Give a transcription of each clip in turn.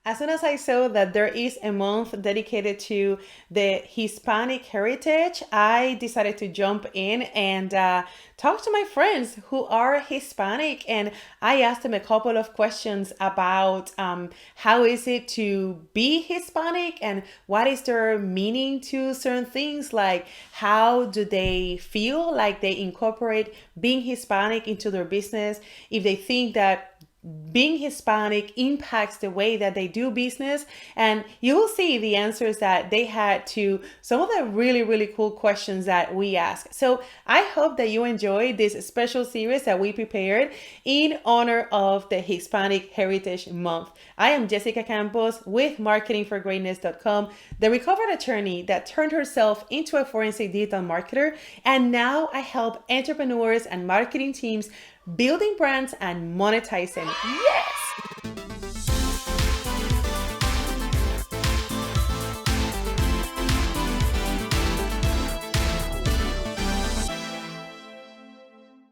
As soon as I saw that there is a month dedicated to the Hispanic heritage, I decided to jump in and talk to my friends who are Hispanic. And I asked them a couple of questions about how is it to be Hispanic and what is their meaning to certain things, like how do they feel like they incorporate being Hispanic into their business, if they think that being Hispanic impacts the way that they do business. And you will see the answers that they had to some of the really, really cool questions that we asked. So I hope that you enjoy this special series that we prepared in honor of the Hispanic Heritage Month. I am Jessica Campos with marketingforgreatness.com, the recovered attorney that turned herself into a forensic digital marketer. And now I help entrepreneurs and marketing teams building brands and monetizing. Yes!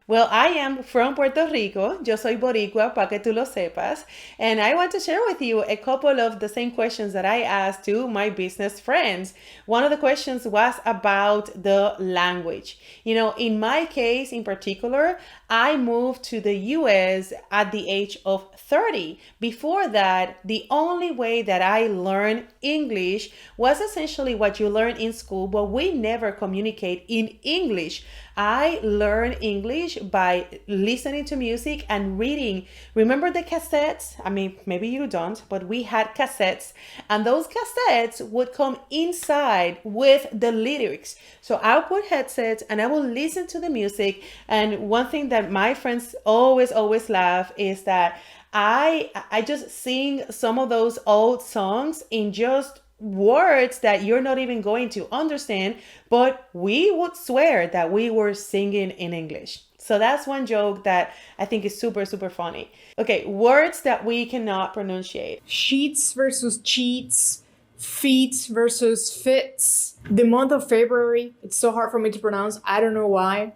Well, I am from Puerto Rico. Yo soy boricua, para que tú lo sepas. And I want to share with you a couple of the same questions that I asked to my business friends. One of the questions was about the language. You know, in my case in particular, I moved to the US at the age of 30. Before that, the only way that I learned English was essentially what you learn in school, but we never communicate in English. I learned English by listening to music and reading. Remember the cassettes? I mean, maybe you don't, but we had cassettes, and those cassettes would come inside with the lyrics. So I'll put headsets and I will listen to the music. And one thing that my friends always laugh is that I just sing some of those old songs in just words that you're not even going to understand, but we would swear that we were singing in English. So that's one joke that I think is super, super funny. Okay, words that we cannot pronunciate. Sheets versus cheats, feet versus fits. The month of February, it's so hard for me to pronounce. I don't know why.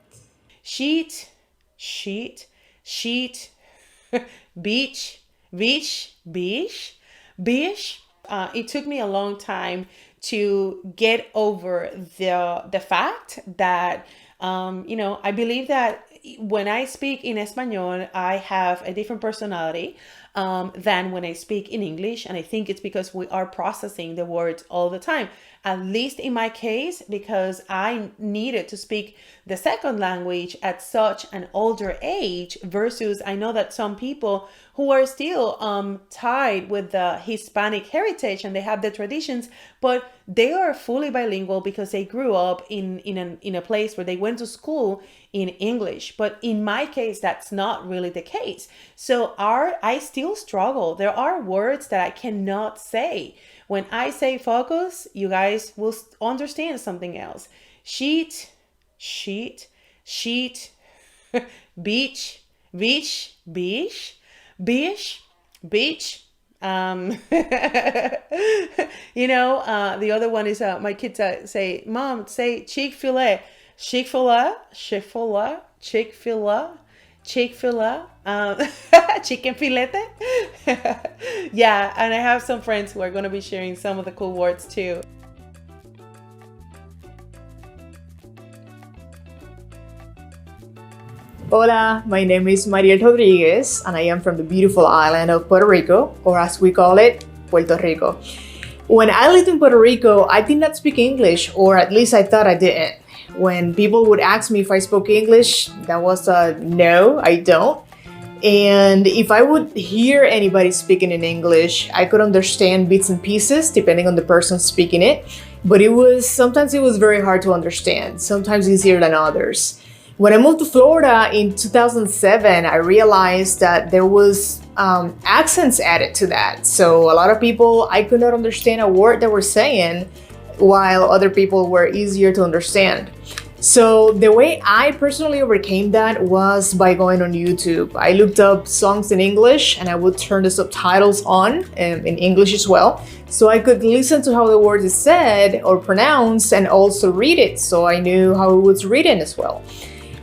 Sheet, beach, beach. It took me a long time to get over the fact that, I believe that when I speak in Espanol, I have a different personality than when I speak in English. And I think it's because we are processing the words all the time, at least in my case, because I needed to speak the second language at such an older age versus I know that some people who are still tied with the Hispanic heritage and they have the traditions, but they are fully bilingual because they grew up in a place where they went to school in English. But in my case, that's not really the case. So I still struggle. There are words that I cannot say. When I say focus, you guys will understand something else. Sheet, beach, beach. The other one is my kids say, Mom, say Chick-fil-A. Chick-fil-A, chicken filete. Yeah, and I have some friends who are going to be sharing some of the cool words too. Hola, my name is Mariel Rodriguez, and I am from the beautiful island of Puerto Rico, or as we call it, Puerto Rico. When I lived in Puerto Rico, I did not speak English, or at least I thought I didn't. When people would ask me if I spoke English, that was a no, I don't. And if I would hear anybody speaking in English, I could understand bits and pieces depending on the person speaking it. But sometimes it was very hard to understand, sometimes easier than others. When I moved to Florida in 2007, I realized that there was accents added to that. So a lot of people, I could not understand a word they were saying, while other people were easier to understand. So the way I personally overcame that was by going on YouTube. I looked up songs in English and I would turn the subtitles on in English as well, so I could listen to how the word is said or pronounced and also read it, so I knew how it was written as well.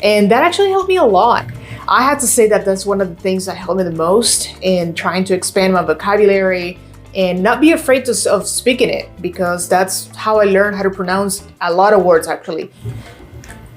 And that actually helped me a lot. I have to say that that's one of the things that helped me the most in trying to expand my vocabulary, and not be afraid of speaking it, because that's how I learned how to pronounce a lot of words actually.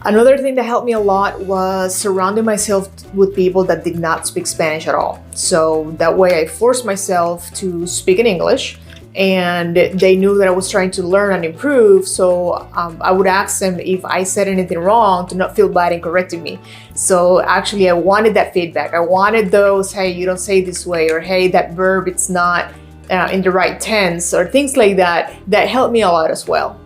Another thing that helped me a lot was surrounding myself with people that did not speak Spanish at all. So that way I forced myself to speak in English, and they knew that I was trying to learn and improve. So I would ask them if I said anything wrong to not feel bad in correcting me. So actually I wanted that feedback. I wanted those, hey, you don't say it this way, or hey, that verb, it's not in the right tense, or things like that. That helped me a lot as well.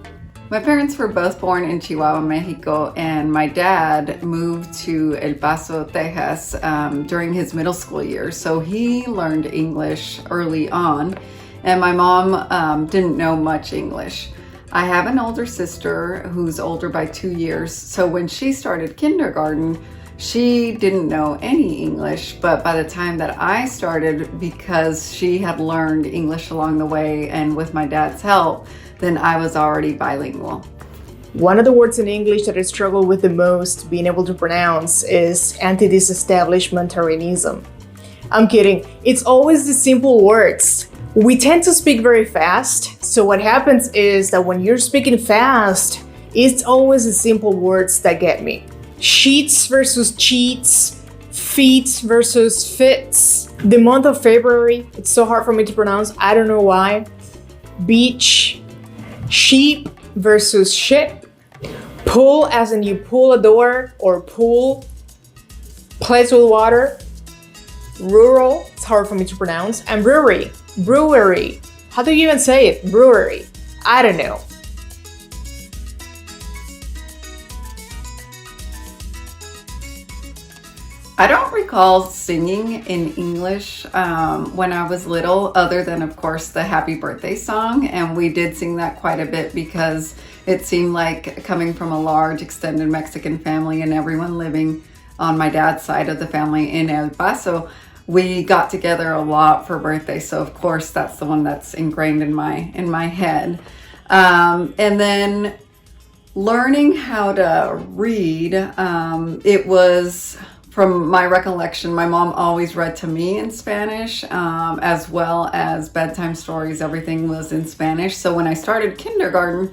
My parents were both born in Chihuahua, Mexico, and my dad moved to El Paso, Texas during his middle school years. So he learned English early on, and my mom didn't know much English. I have an older sister who's older by 2 years. So when she started kindergarten, she didn't know any English, but by the time that I started, because she had learned English along the way and with my dad's help, then I was already bilingual. One of the words in English that I struggle with the most being able to pronounce is anti-disestablishmentarianism. I'm kidding. It's always the simple words. We tend to speak very fast, so what happens is that when you're speaking fast, it's always the simple words that get me. Sheets versus cheats, feet versus fits. The month of February, it's so hard for me to pronounce, I don't know why. Beach, sheep versus ship, pool as in you pull a door or pool, place with water, rural, it's hard for me to pronounce, and brewery, brewery. How do you even say it? Brewery. I don't know. I don't recall singing in English when I was little, other than, of course, the happy birthday song. And we did sing that quite a bit because it seemed like, coming from a large extended Mexican family and everyone living on my dad's side of the family in El Paso, we got together a lot for birthday. So of course, that's the one that's ingrained in my head. And then learning how to read, it was, from my recollection, my mom always read to me in Spanish, as well as bedtime stories. Everything was in Spanish. So when I started kindergarten,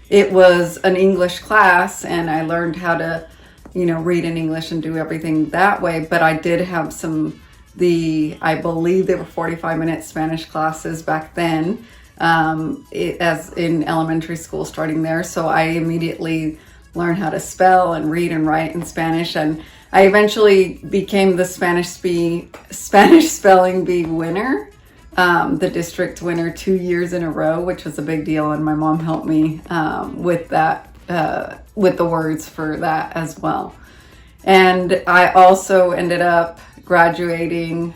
it was an English class, and I learned how to, read in English and do everything that way. But I did have I believe they were 45-minute Spanish classes back then, as in elementary school, starting there. So I immediately learned how to spell and read and write in Spanish, and I eventually became the Spanish spelling bee winner, the district winner 2 years in a row, which was a big deal. And my mom helped me with that, with the words for that as well. And I also ended up graduating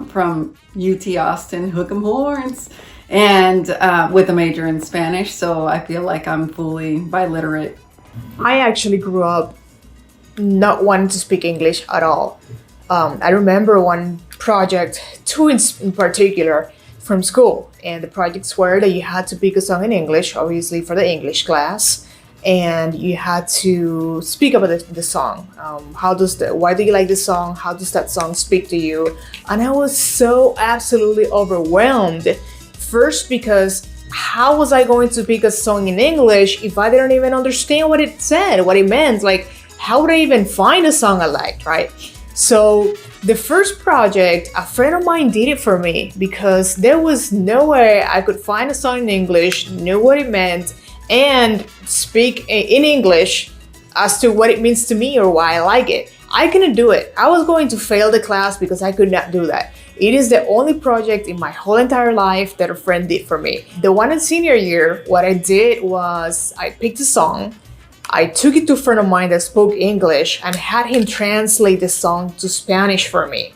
from UT Austin, Hook 'em Horns, and with a major in Spanish. So I feel like I'm fully biliterate. I actually grew up not wanting to speak English at all. I remember one project, two in particular, from school, and the projects were that you had to pick a song in English, obviously for the English class, and you had to speak about the song. Why do you like the song? How does that song speak to you? And I was so absolutely overwhelmed. First, because how was I going to pick a song in English if I didn't even understand what it said, what it meant? Like, how would I even find a song I liked, right? So the first project, a friend of mine did it for me, because there was no way I could find a song in English, know what it meant, and speak in English as to what it means to me or why I like it. I couldn't do it. I was going to fail the class because I could not do that. It is the only project in my whole entire life that a friend did for me. The one in senior year, what I did was I picked a song, I took it to a friend of mine that spoke English and had him translate the song to Spanish for me.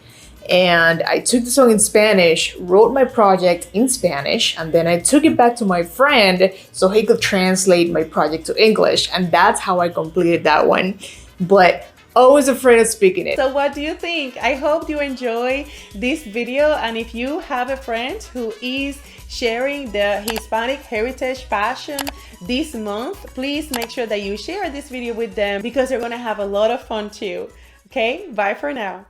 And I took the song in Spanish, wrote my project in Spanish, and then I took it back to my friend so he could translate my project to English. And that's how I completed that one. But always afraid of speaking it. So what do you think? I hope you enjoy this video, and if you have a friend who is sharing the Hispanic Heritage passion this month, please make sure that you share this video with them, because they're gonna have a lot of fun too. Okay, bye for now.